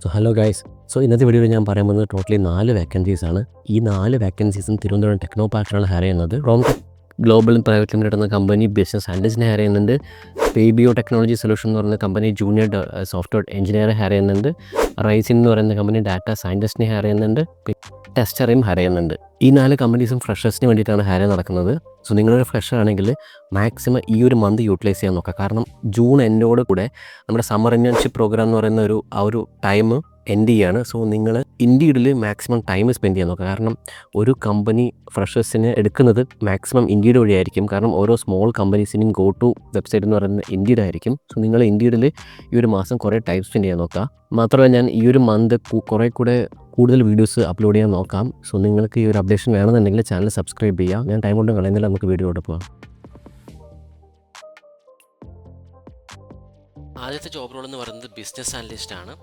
Hello guys. ഇന്നത്തെ വീഡിയോയിൽ ഞാൻ പറയാൻ പോകുന്നത് ടോട്ടലി 4 വേക്കൻസീസ് ആണ്. ഈ 4 വേക്കൻസീസും തിരുവനന്തപുരം ടെക്നോ പാർക്കിലാണ് ഹയർ ചെയ്യുന്നത്. ഗ്ലോബൽ പ്രൈവറ്റ് ലിമിറ്റഡ് എന്ന കമ്പനി ബിസിനസ് അനലിസ്റ്റിനെ ഹയർ ചെയ്യുന്നുണ്ട്. ബിയോ ടെക്നോളജി സൊല്യൂഷൻ എന്ന് പറയുന്ന കമ്പനി ജൂനിയർ സോഫ്റ്റ്വെയർ എഞ്ചിനീയറെ ഹയർ ചെയ്യുന്നുണ്ട്. റൈസിൻ എന്ന് പറയുന്ന കമ്പനി ഡാറ്റ സയൻറ്റിസ്റ്റിനെ ഹയർ ചെയ്യുന്നുണ്ട്. ടെസ്റ്ററേയും ഹയർ ചെയ്യുന്നുണ്ട്. ഈ 4 കമ്പനീസും ഫ്രഷേഴ്സിന് വേണ്ടിയിട്ടാണ് ഹയർ നടക്കുന്നത്. നിങ്ങളൊരു ഫ്രഷർ ആണെങ്കിൽ മാക്സിമം ഈ ഒരു മന്ത് യൂട്ടിലൈസ് ചെയ്യാൻ നോക്കുക. കാരണം ജൂൺ എൻഡോട് കൂടെ നമ്മുടെ സമ്മർ ഇന്റേൺഷിപ്പ് പ്രോഗ്രാം എന്ന് പറയുന്ന ഒരു ടൈം എൻഡ് ചെയ്യാണ്. നിങ്ങൾ ഇൻഡീഡിൽ മാക്സിമം ടൈം സ്പെൻഡ് ചെയ്യാൻ നോക്കുക. കാരണം ഒരു കമ്പനി ഫ്രഷേഴ്സിനെ എടുക്കുന്നത് മാക്സിമം ഇൻഡീഡ് വഴിയായിരിക്കും. കാരണം ഓരോ സ്മോൾ കമ്പനീസിനും ഗോ ടു വെബ്സൈറ്റ് എന്ന് പറയുന്നത് ഇൻഡീഡ് ആയിരിക്കും. നിങ്ങൾ ഇൻഡീഡിൽ ഈ ഒരു മാസം കുറേ ടൈം സ്പെൻഡ് ചെയ്യാൻ നോക്കുക. മാത്രമല്ല ഞാൻ ഈ ഒരു മന്ത് കുറേ കൂടെ കൂടുതൽ വീഡിയോസ് അപ്ലോഡ് ചെയ്യാൻ നോക്കാം. നിങ്ങൾക്ക് ഈ ഒരു അപ്ഡേഷൻ വേണമെന്നുണ്ടെങ്കിൽ ചാനൽ സബ്സ്ക്രൈബ് ചെയ്യാം. ഞാൻ ടൈം കൊണ്ട് കളയുന്നില്ല, നമുക്ക് വീഡിയോയോട് പോകാം. ആദ്യത്തെ ജോബ് റോൾ എന്ന് പറയുന്നത് ബിസിനസ് അനലിസ്റ്റ് ആണ്.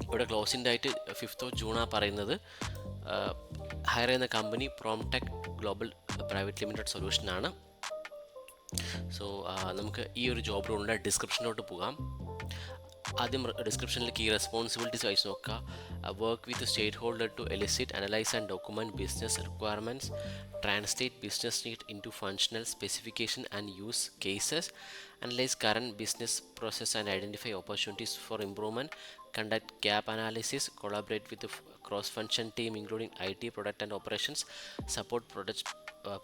ഇവിടെ ക്ലോസിംഗ് ഡേറ്റ് 5th ജൂണാണ് പറയുന്നത്. ഹയർ ചെയ്യുന്ന company Promtech global private limited solution ആണ്. നമുക്ക് ഈ ഒരു ജോബ് റോളിൻ്റെ ഡിസ്ക്രിപ്ഷനിലോട്ട് പോകാം. ആദ്യം ഡിസ്ക്രിപ്ഷനിൽ കീ റെസ്പോൺസിബിലിറ്റീസ് വായിച്ച് നോക്കുക. Work with stakeholder to elicit, analyse and document business requirements, translate business need into functional specification and use cases, analyse current business process and identify opportunities for improvement, conduct gap analysis, collaborate with the cross-function team including IT, product and operations, support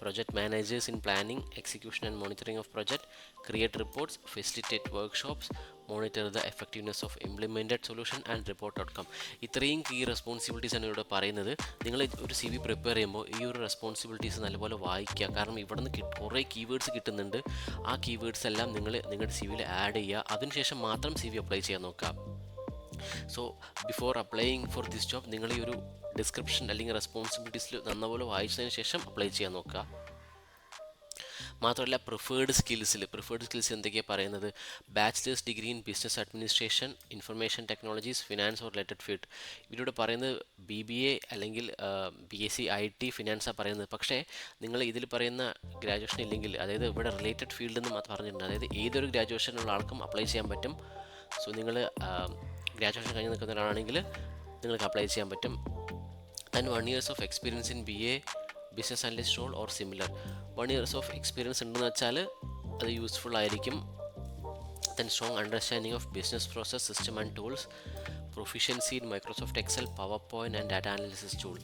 project managers in planning, execution and monitoring of project, create reports, facilitate workshops, monitor the effectiveness of implemented solution and report outcome. ഇത്രയും key responsibilities ആണ് ഇവിടെ പറയുന്നത്. നിങ്ങൾ ഒരു CV prepare ചെയ്യുമ്പോൾ ഈ ഒരു responsibilities നല്ലപോലെ വായിക്കുക. കാരണം ഇവിടെ നിന്ന് കുറേ കീവേഡ്സ് കിട്ടുന്നുണ്ട്. ആ കീവേഡ്സ് എല്ലാം നിങ്ങൾ നിങ്ങളുടെ CVയിൽ ആഡ് ചെയ്യുക. അതിനുശേഷം മാത്രം CV അപ്ലൈ ചെയ്യാൻ നോക്കുക. Before applying for this job നിങ്ങൾ ഈ ഒരു ഡിസ്ക്രിപ്ഷൻ അല്ലെങ്കിൽ റെസ്പോൺസിബിലിറ്റീസിൽ നന്നപോലെ വായിച്ചതിന് ശേഷം അപ്ലൈ ചെയ്യാൻ നോക്കുക. മാത്രമല്ല പ്രിഫേർഡ് സ്കിൽസ് എന്തൊക്കെയാണ് പറയുന്നത്? Bachelor's degree in business administration, information technologies, finance or related field. ഇവരോട് പറയുന്നത് BBA അല്ലെങ്കിൽ BSc IT ഫിനാൻസാണ് പറയുന്നത്. പക്ഷേ നിങ്ങൾ ഇതിൽ പറയുന്ന ഗ്രാജുവേഷൻ ഇല്ലെങ്കിൽ, അതായത് ഇവിടെ റിലേറ്റഡ് ഫീൽഡ് എന്ന് പറഞ്ഞിട്ടുണ്ട്, അതായത് ഏതൊരു ഗ്രാജുവേഷനുള്ള ആൾക്കും അപ്ലൈ ചെയ്യാൻ പറ്റും. നിങ്ങൾ ഗ്രാജുവേഷൻ കഴിഞ്ഞ് നിൽക്കുന്ന ഒരാളാണെങ്കിൽ നിങ്ങൾക്ക് അപ്ലൈ ചെയ്യാൻ പറ്റും. And 1 years of experience in BA business analyst role or similar. 1 years of experience ഉണ്ടെന്ന് വെച്ചാൽ അത് യൂസ്ഫുൾ ആയിരിക്കും. Then strong understanding of business process, system and tools, proficiency in Microsoft Excel, PowerPoint and data analysis tool.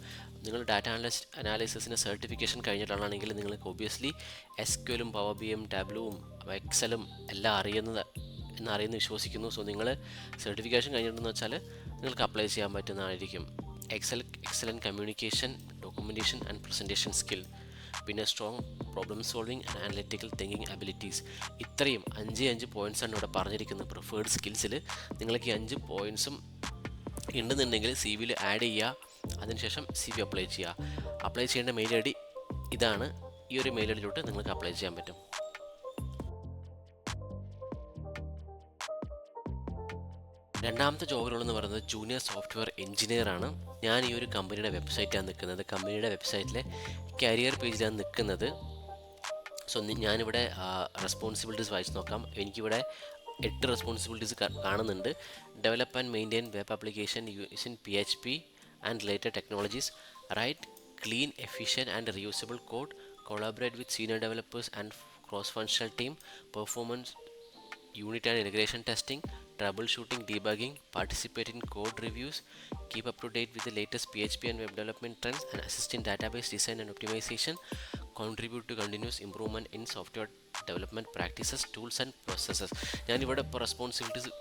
നിങ്ങൾ data അനാലിസിസിന് certification കഴിഞ്ഞിട്ടാണെങ്കിൽ നിങ്ങൾക്ക് obviously SQLും power BIയും ടാബ്ലുവും എക്സലും എല്ലാം എന്നറിയുന്നു വിശ്വസിക്കുന്നു. നിങ്ങൾ സർട്ടിഫിക്കേഷൻ കഴിഞ്ഞിട്ടുണ്ടെന്ന് വെച്ചാൽ നിങ്ങൾക്ക് അപ്ലൈ ചെയ്യാൻ പറ്റുന്നതായിരിക്കും. Excellent communication, documentation and presentation skill, പിന്നെ strong problem solving and analytical thinking abilities. ഇത്രയും 5 പോയിൻറ്റ്സാണ് ഇവിടെ പറഞ്ഞിരിക്കുന്നത്. പ്രിഫേർഡ് സ്കിൽസിൽ നിങ്ങൾക്ക് ഈ 5 പോയിൻറ്റ്സും ഉണ്ടെന്നുണ്ടെങ്കിൽ CVയിൽ ആഡ് ചെയ്യുക. അതിനുശേഷം CV അപ്ലൈ ചെയ്യുക. അപ്ലൈ ചെയ്യേണ്ട മെയിൽ ID ഇതാണ്. ഈ ഒരു മെയിൽ IDയിലോട്ട് നിങ്ങൾക്ക് അപ്ലൈ ചെയ്യാൻ പറ്റും. രണ്ടാമത്തെ ജോബ് റോൾ എന്ന് പറയുന്നത് ജൂനിയർ സോഫ്റ്റ്വെയർ എഞ്ചിനീയർ ആണ്. ഞാൻ ഈ ഒരു കമ്പനിയുടെ വെബ്സൈറ്റാണ് നിൽക്കുന്നത്. കമ്പനിയുടെ വെബ്സൈറ്റിലെ കരിയർ പേജിലാണ് നിൽക്കുന്നത്. ഞാനിവിടെ റെസ്പോൺസിബിലിറ്റീസ് വായിച്ച് നോക്കാം. എനിക്കിവിടെ 8 റെസ്പോൺസിബിലിറ്റീസ് കാണുന്നുണ്ട്. Develop and maintain web application using PHP and related technologies, write clean, efficient and reusable code, collaborate with senior developers and cross functional team, performance unit and integration testing, troubleshooting, debugging, participate in code reviews, keep up to date with the latest PHP and web development trends, and assist in database design and optimization, contribute to continuous improvement in software development practices, tools and processes. ഞാനിവിടെ ഇപ്പോൾ responsibilities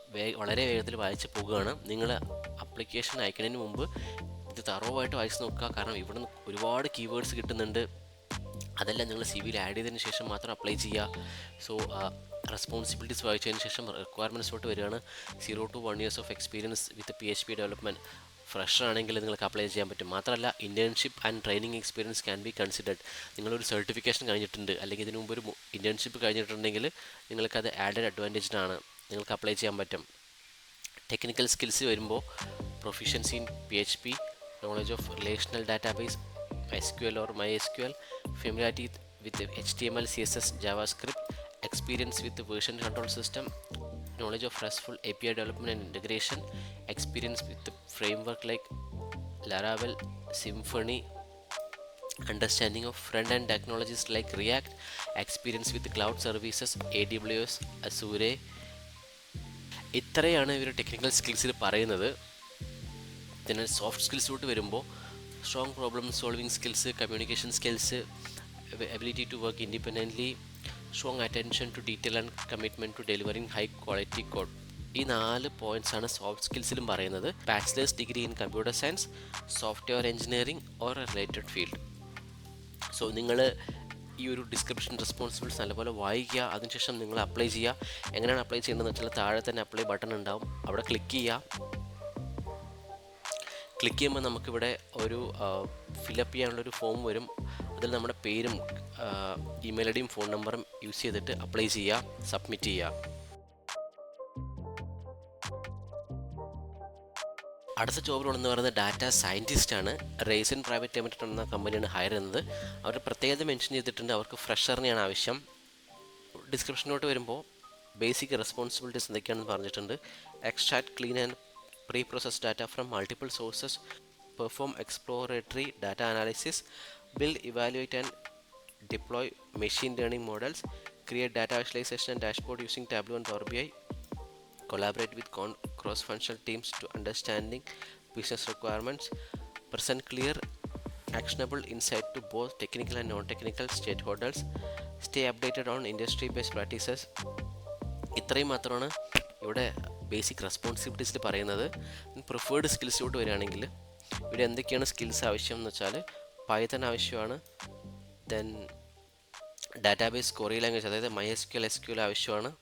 വളരെ വേഗത്തിൽ വായിച്ച് പോകുകയാണ്. നിങ്ങൾ application അയക്കുന്നതിന് മുമ്പ് ഇത് തറവായിട്ട് വായിച്ച് നോക്കുക. കാരണം ഇവിടെ നിന്ന് ഒരുപാട് കീവേഡ്സ് കിട്ടുന്നുണ്ട്. അതെല്ലാം നിങ്ങൾ CVയിൽ ആഡ് ചെയ്തതിന് ശേഷം മാത്രം അപ്ലൈ ചെയ്യുക. റെസ്പോൺസിബിലിറ്റീസ് വായിച്ചതിന് ശേഷം റിക്വയർമെൻറ്റ്സിലോട്ട് വരികയാണ്. 0 to 1 years of experience with PHP development. Fresher ആണെങ്കിൽ നിങ്ങൾക്ക് അപ്ലൈ ചെയ്യാൻ പറ്റും. മാത്രമല്ല internship and training experience can be considered. നിങ്ങളൊരു സർട്ടിഫിക്കേഷൻ കഴിഞ്ഞിട്ടുണ്ട് അല്ലെങ്കിൽ ഇതിനു മുമ്പ് ഒരു ഇൻറ്റേൺഷിപ്പ് കഴിഞ്ഞിട്ടുണ്ടെങ്കിൽ നിങ്ങൾക്കത് ആഡഡ് അഡ്വാൻറ്റേജാണ്. നിങ്ങൾക്ക് അപ്ലൈ ചെയ്യാൻ പറ്റും. ടെക്നിക്കൽ സ്കിൽസ് വരുമ്പോൾ proficiency in PHP, knowledge of relational database, SQL or MySQL, familiarity with HTML, CSS, JavaScript, experience with the version control system, knowledge of RESTful API development and integration, experience with the framework like Laravel, Symfony, understanding of front-end technologies like React, experience with cloud services, AWS, Azure. ഇത്രയാണ് ഇവർ technical സ്കിൽസിൽ പറയുന്നത്. പിന്നെ soft സ്കിൽസിലോട്ട് വരുമ്പോൾ strong problem solving skills, communication skills, ability to work independently, strong attention to detail and commitment to delivering high quality code. ഈ 4 പോയിൻറ്റ്സാണ് soft സ്കിൽസിലും പറയുന്നത്. Bachelor's degree in computer science, software engineering or related field. So നിങ്ങൾ ഈ ഒരു description റെസ്പോൺസിബിൾസ് നല്ലപോലെ വായിക്കുക. അതിനുശേഷം നിങ്ങൾ അപ്ലൈ ചെയ്യുക. എങ്ങനെയാണ് അപ്ലൈ ചെയ്യേണ്ടതെന്ന് വെച്ചാൽ താഴെ തന്നെ അപ്ലൈ ബട്ടൺ ഉണ്ടാവും, അവിടെ ക്ലിക്ക് ചെയ്യുക. ക്ലിക്ക് ചെയ്യുമ്പോൾ നമുക്കിവിടെ ഒരു ഫില്ലപ്പ് ചെയ്യാനുള്ളൊരു ഫോം വരും. അതിൽ നമ്മുടെ പേരും ഇമെയിൽ ഐ ഡിയും ഫോൺ നമ്പറും യൂസ് ചെയ്തിട്ട് അപ്ലൈ ചെയ്യുക, സബ്മിറ്റ് ചെയ്യുക. അടുത്ത ജോബ് റോൾ എന്ന് പറയുന്നത് ഡാറ്റ സയൻറ്റിസ്റ്റ് ആണ്. റേസൻ പ്രൈവറ്റ് ലിമിറ്റഡ് എന്ന കമ്പനിയാണ് ഹയർ ചെയ്യുന്നത്. അവർ പ്രത്യേകത മെൻഷൻ ചെയ്തിട്ടുണ്ട്, അവർക്ക് ഫ്രഷറിനെയാണ് ആവശ്യം. ഡിസ്ക്രിപ്ഷനിലോട്ട് വരുമ്പോൾ ബേസിക് റെസ്പോൺസിബിലിറ്റീസ് എന്തൊക്കെയാണെന്ന് പറഞ്ഞിട്ടുണ്ട്. Extract, clean and pre process data from multiple sources, perform exploratory data analysis, build, evaluate and deploy machine learning models, create data visualisation and dashboard using tableau and power BI, collaborate with cross-functional teams to understanding business requirements, present clear, actionable insight to both technical and non-technical stakeholders, stay updated on industry-based practices. ഇത്രയും മാത്രമാണ് ഇവിടെ basic റെസ്പോൺസിബിലിറ്റീസിൽ പറയുന്നത്. Preferred സ്കിൽസിലോട്ട് വരികയാണെങ്കിൽ ഇവിടെ എന്തൊക്കെയാണ് skills ആവശ്യം എന്ന് വെച്ചാൽ പൈത്തൺ ആവശ്യമാണ്. ദെൻ ഡാറ്റാബേസ് ക്വറി ലാംഗ്വേജ് അതായത് MySQL, SQL ആവശ്യമാണ്.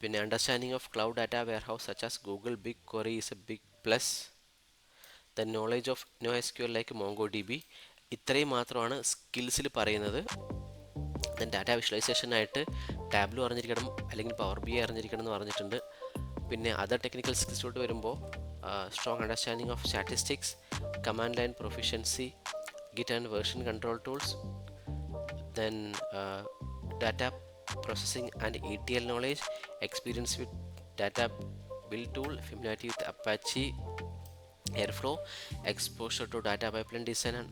പിന്നെ understanding of cloud data warehouse such as Google BigQuery is a big plus. Then knowledge of NoSQL like MongoDB. ഇത്രയും മാത്രമാണ് സ്കിൽസിൽ പറയുന്നത്. ദെൻ ഡാറ്റ വിഷ്വലൈസേഷനായിട്ട് ടാബ്ലോ അറിഞ്ഞിരിക്കണം അല്ലെങ്കിൽ പവർ BI അറിഞ്ഞിരിക്കണം എന്ന് പറഞ്ഞിട്ടുണ്ട്. പിന്നെ അതർ ടെക്നിക്കൽ സ്കിൽസിലോട്ട് വരുമ്പോൾ strong understanding of statistics, command line proficiency, git and version control tools, then data processing and ETL knowledge, experience with data build tool, familiarity with Apache Airflow, exposure to data pipeline design. And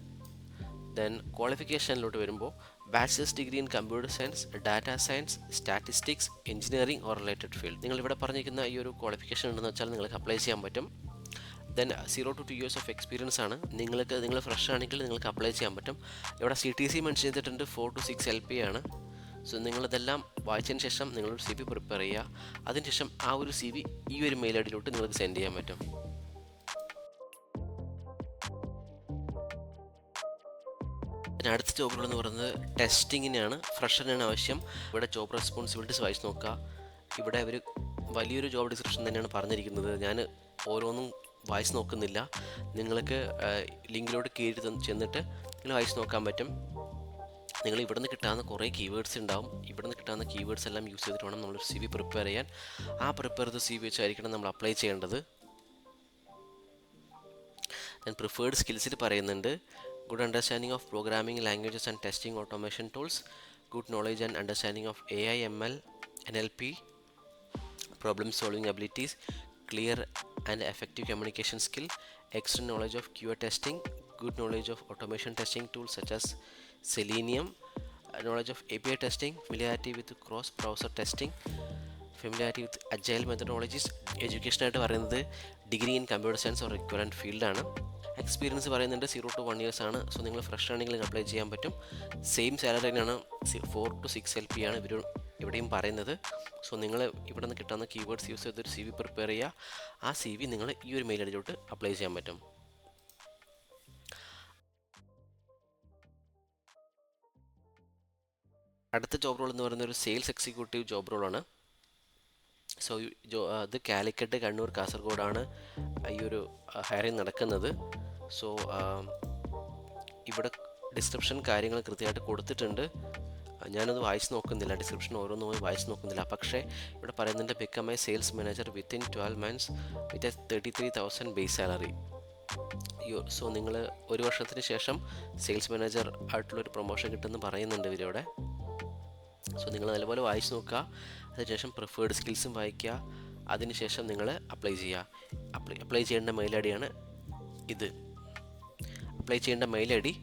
then qualificationലോട്ട് വരുമ്പോൾ bachelor's degree in computer science, data science, statistics, engineering or related field. നിങ്ങളിവിടെ പറഞ്ഞിരിക്കുന്ന ഈ ഒരു qualification ഉണ്ടെന്ന് വെച്ചാൽ നിങ്ങൾക്ക് apply ചെയ്യാൻ പറ്റും. Then 0 to 2 years of experience ആണ്. നിങ്ങൾ ഫ്രഷ് ആണെങ്കിൽ നിങ്ങൾക്ക് അപ്ലൈ ചെയ്യാൻ പറ്റും. ഇവിടെ CTC മെൻഷൻ ചെയ്തിട്ടുണ്ട്, 4 to 6 LP ആണ്. സോ നിങ്ങളിതെല്ലാം വായിച്ചതിന് ശേഷം നിങ്ങളൊരു CV പ്രിപ്പയർ ചെയ്യുക. അതിനുശേഷം ആ ഒരു CV ഈ ഒരു മെയിൽ ഐ ഡിയിലോട്ട് നിങ്ങൾക്ക് സെൻഡ് ചെയ്യാൻ പറ്റും. പിന്നെ അടുത്ത ജോബുകൾ എന്ന് പറയുന്നത് ടെസ്റ്റിങ്ങിനാണ്. ഫ്രഷറിനാണ് ആവശ്യം. ഇവിടെ ജോബ് റെസ്പോൺസിബിലിറ്റീസ് വായിച്ച് നോക്കുക. ഇവിടെ അവർ വലിയൊരു ജോബ് ഡിസ്ക്രിപ്ഷൻ തന്നെയാണ് പറഞ്ഞിരിക്കുന്നത്. ഞാൻ ഓരോന്നും വായിച്ച് നോക്കുന്നില്ല. നിങ്ങൾക്ക് ലിങ്കിലോട്ട് കയറി ചെന്നിട്ട് നിങ്ങൾ വായിച്ച് നോക്കാൻ പറ്റും. നിങ്ങൾ ഇവിടുന്ന് കിട്ടാവുന്ന കുറേ കീവേഡ്സ് ഉണ്ടാവും. ഇവിടുന്ന് കിട്ടാവുന്ന കീവേഡ്സ് എല്ലാം യൂസ് ചെയ്തിട്ട് വേണം നമ്മളൊരു CV പ്രിപ്പയർ ചെയ്യാൻ. ആ പ്രിപ്പയർ ചെയ്ത CV വെച്ചായിരിക്കണം നമ്മൾ അപ്ലൈ ചെയ്യേണ്ടത്. ദെൻ പ്രിഫേർഡ് സ്കിൽസിൽ പറയുന്നുണ്ട് good understanding of programming languages and testing automation tools, good knowledge and understanding of AI, ML, NLP, problem solving abilities, clear and effective communication skill, extra knowledge of QA testing, good knowledge of automation testing tools such as Selenium, knowledge of API testing, familiarity with cross browser testing, familiarity with agile methodologies. Education ആയിട്ട് പറയുന്നത് degree in computer science or equivalent ഫീൽഡാണ്. Experience പറയുന്നുണ്ട് 0 to 1 years ആണ്. So നിങ്ങൾ fresh ആണെങ്കിൽ apply ചെയ്യാൻ പറ്റും. Same salary തന്നെയാണ്, 4 to 6 LP ആണ് ഇവിടെയും പറയുന്നത്. സോ നിങ്ങൾ ഇവിടെ നിന്ന് കിട്ടുന്ന കീവേഡ്സ് യൂസ് ചെയ്തൊരു CV പ്രിപ്പയർ ചെയ്യുക. ആ CV നിങ്ങൾ ഈ ഒരു മെയിൽ ഐഡിയിലോട്ട് അപ്ലൈ ചെയ്യാൻ പറ്റും. അടുത്ത ജോബ് റോൾ എന്ന് പറയുന്നത് ഒരു സെയിൽസ് എക്സിക്യൂട്ടീവ് ജോബ് റോളാണ്. സോ അത് കാലിക്കറ്റ്, കണ്ണൂർ, കാസർഗോഡാണ് ഈ ഒരു ഹയറിങ് നടക്കുന്നത്. സോ ഇവിടെ ഡിസ്ക്രിപ്ഷൻ കാര്യങ്ങൾ കൃത്യമായിട്ട് കൊടുത്തിട്ടുണ്ട്. ഞാനത് വായിച്ച് നോക്കുന്നില്ല, ഡിസ്ക്രിപ്ഷൻ ഓരോന്നും വായിച്ച് നോക്കുന്നില്ല. പക്ഷേ ഇവിടെ പറയുന്നുണ്ട് become A sales manager within 12 months with a 33,000 base salary. So നിങ്ങൾ 1 വർഷത്തിന് ശേഷം സെയിൽസ് മാനേജർ ആയിട്ടുള്ളൊരു പ്രൊമോഷൻ കിട്ടുമെന്ന് പറയുന്നുണ്ട് ഇവരിവിടെ. സോ നിങ്ങൾ നല്ലപോലെ വായിച്ച് നോക്കുക. അതിനുശേഷം പ്രിഫേർഡ് സ്കിൽസും വായിക്കുക. അതിനുശേഷം നിങ്ങൾ അപ്ലൈ ചെയ്യുക. അപ്ലൈ ചെയ്യേണ്ട മെയിൽ ഐ ഡിയാണ് ഇത്. അപ്ലൈ ചെയ്യേണ്ട മെയിൽ ഐ ഡി